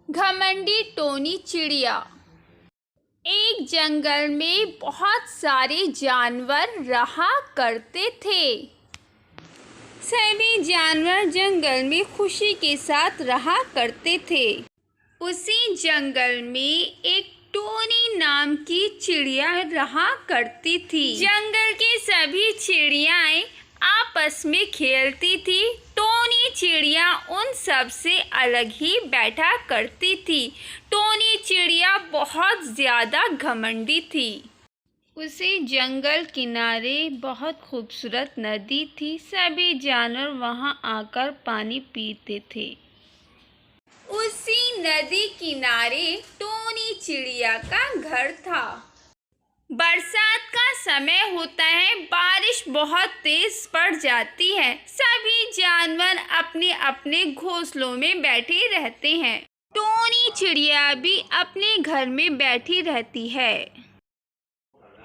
घमंडी टोनी चिड़िया। एक जंगल में बहुत सारे जानवर रहा करते थे। सभी जानवर जंगल में खुशी के साथ रहा करते थे। उसी जंगल में एक टोनी नाम की चिड़िया रहा करती थी। जंगल की सभी चिड़ियाएं आपस में खेलती थी। टोनी चिड़िया उन सब से अलग ही बैठा करती थी। टोनी चिड़िया बहुत ज़्यादा घमंडी थी। उसे जंगल किनारे बहुत खूबसूरत नदी थी। सभी जानवर वहां आकर पानी पीते थे। उसी नदी किनारे टोनी चिड़िया का घर था। बरसात का समय होता है, बारिश बहुत तेज पड़ जाती है। सभी जानवर अपने अपने घोंसलों में बैठे रहते हैं। टोनी चिड़िया भी अपने घर में बैठी रहती है।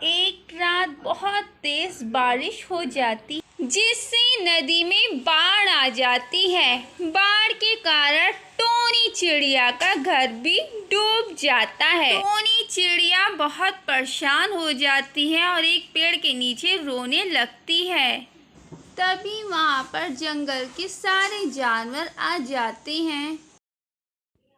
एक रात बहुत तेज बारिश हो जाती, जिससे नदी में बाढ़ आ जाती है। बाढ़ के कारण टोनी चिड़िया का घर भी डूब जाता है। टोनी चिड़िया बहुत परेशान हो जाती है और एक पेड़ के नीचे रोने लगती है। तभी वहाँ पर जंगल के सारे जानवर आ जाते हैं।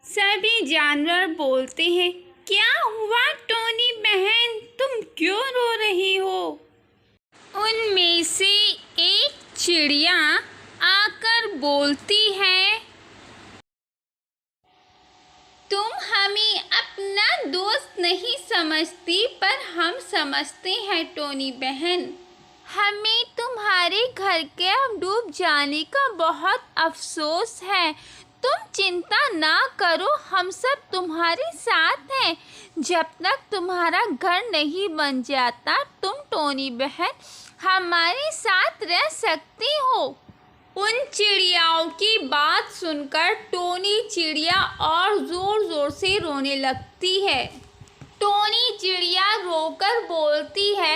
सभी जानवर बोलते हैं, क्या हुआ टोनी बहन, तुम क्यों रो रही हो? उनमें से एक चिड़िया आकर बोलती है, तुम हमें अपना दोस्त नहीं समझती, पर हम समझते हैं टोनी बहन। हमें तुम्हारे घर के अब डूब जाने का बहुत अफसोस है। तुम चिंता ना करो, हम सब तुम्हारे साथ हैं। जब तक तुम्हारा घर नहीं बन जाता, तुम टोनी बहन हमारे साथ रह सकती हो। उन चिड़ियाओं की बात सुनकर टोनी चिड़िया और ज़ोर ज़ोर से रोने लगती है। टोनी चिड़िया रोकर बोलती है,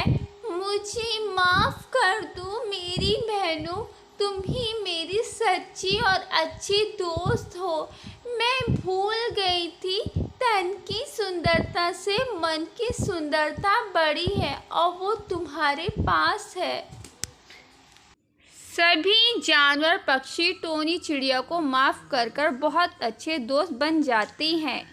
मुझे माफ़ कर दो मेरी बहनों, तुम ही मेरी सच्ची और अच्छी दोस्त हो। मैं भूल गई थी, तन की सुंदरता से मन की सुंदरता बड़ी है और वो तुम्हारे पास है। सभी जानवर पक्षी टोनी चिड़िया को माफ़ कर बहुत अच्छे दोस्त बन जाते हैं।